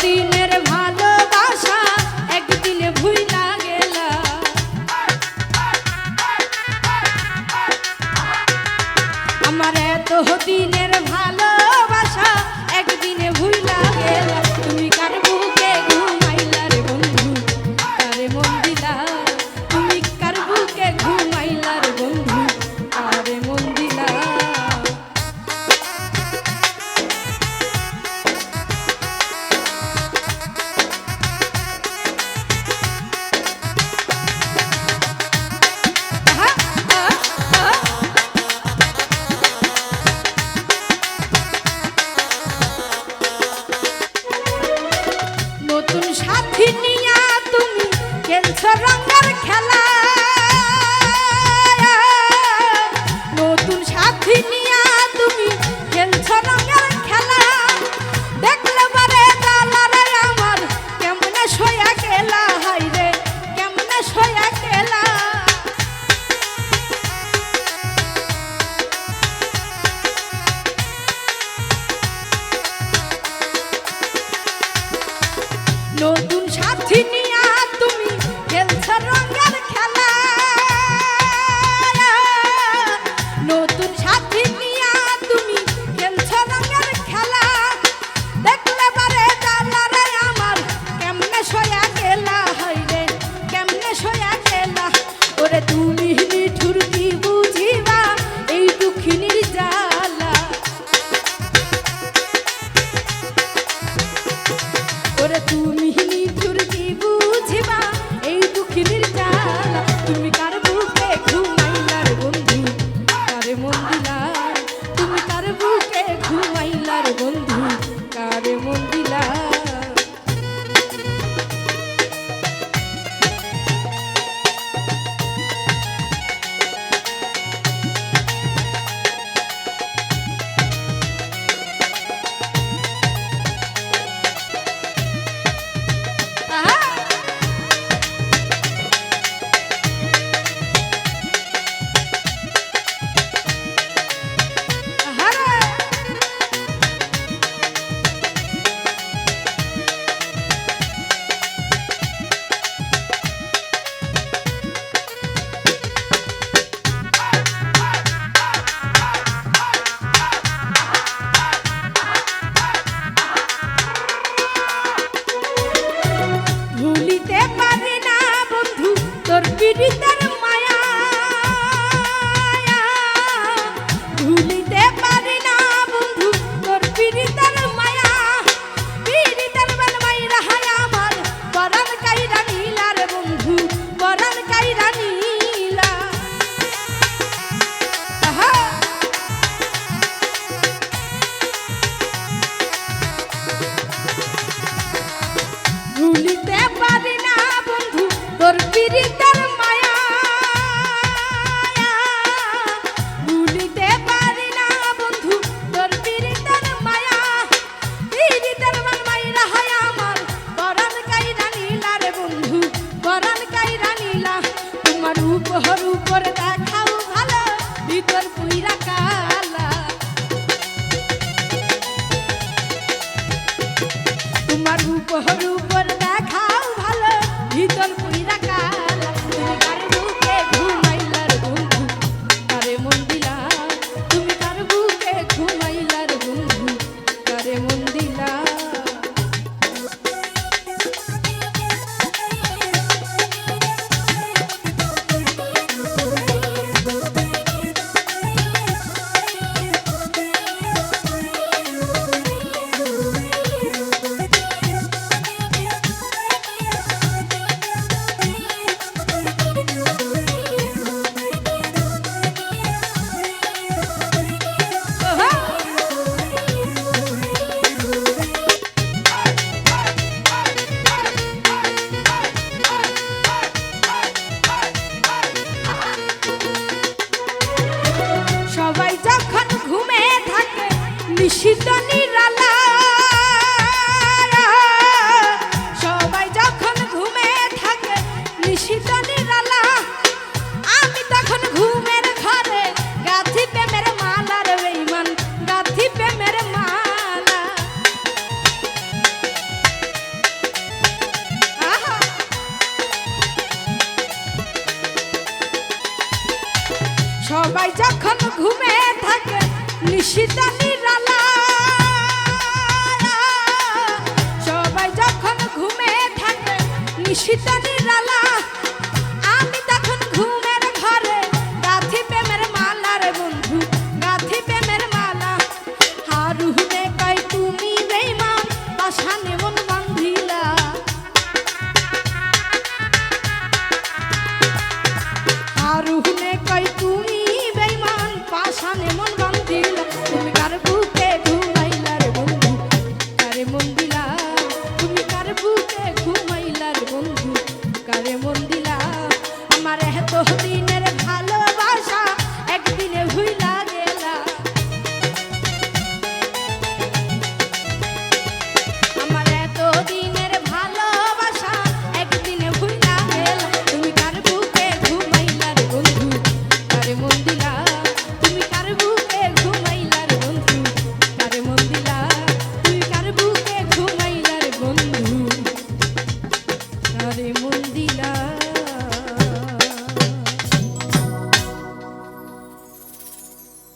দিনের ভালোবাসা একদিনে ভুইলা গেলা। আমার এত দিনের ভালোবাসা একদিনে ভুইলা গেলা। তুমি কার বুকে ঘুমাইলা রে বন্ধু, কারে মন দিলা? তুমি কার বুকে ঘুমাইলা রে বন্ধু, কারে মন দিলা? নতুন সাথী নিয়া তুমি খেলছো রঙের খেলা। নতুন সাথী নিয়া তুমি খেলছো রঙের খেলা। দেখলে বারে জালারে আমার কেমনে সয়া গেলা, হাইরে কেমনে সয়া গেলা। নতুন সাথী নিয়া তুমি খেলছো রঙের খেলা। নতুন সাথী নিয়া তুমি খেলছো রঙের খেলা। দেখলে বারে জালারে আমার কেমনে সয়া গেলা, হাইরে কেমনে সয়া গেলা। ওরে তুমি নিঠুর কি বুঝিবা এই দুঃখিনীর জ্বালা। ওরে তুমি নিঠুর কি বুঝিবা এই দুঃখিনীর জ্বালা। তুমি কার বুকে ঘুমাইলা রে বন্ধু, কারে মন দিলা? তুমি কার বুকে ঘুমাইলা রে বন্ধু, কারে মন দিলা? ভুলিতে পারি না বন্ধু তোর পীড়িতের মায়া। ভুলিতে পারি না বন্ধু তোর পীড়িতের মায়া। পীড়িতের বেন মাইরা হায় আমার পরাণ কাইরা নীলা রে বন্ধু, পরাণ কাইরা নীলা। ভুলিতে পারি না বন্ধু তোর পীড়িতের মায়া। ভুলিতে পারি না বন্ধু তোর পীড়িতের মায়া। পীড়িতের মান মাইরা হায় আমার পরাণ কাইরা নীলা রে বন্ধু, পরাণ কাইরা নীলা। তোমার উপর উপর দেখাও ভালো, ভিতর পুইরা কালা। তোমার উপর উপর দেখাও ভালো, ভিতর পুইরা কালা। তুমি কার বুকে ঘুমাইলা রে বন্ধু, কারে মন দিলা? তুমি কার বুকে ঘুমাইলা রে বন্ধু, কারে মন দিলা? নিশিতা নিরালা সবাই যখন ঘুমে থাকে নিশিতা নিরালা আমি তখন ঘুমের ঘরে গাথি প্রেমের মালা রে বন্ধু গাথি প্রেমের মালা হারুনে কই তুমি বেঈমান পাশানে মন বাঁধিলা হারুনে কই তুমি বেঈমান পাশানে মন বাঁধিলা তুমি কার বুকে ঘুমাইলা রে বন্ধু কারে মন দিলা তুমি কার বুকে ঘুমাইলা রে বন্ধু কারে মন দিলা আমার এত দিনের ভালোবাসা একদিনে ভুইলা গেলা আমার এত দিনের ভালোবাসা একদিনে ভুইলা গেলা তুমি কার বুকে ঘুমাইলা রে বন্ধু কারে মন দিলা তুমি কার বুকে ঘুমাইলা রে বন্ধু কারে মন দিলা তুমি কার বুকে ঘুমাইলা রে বন্ধু কারে মন দিলা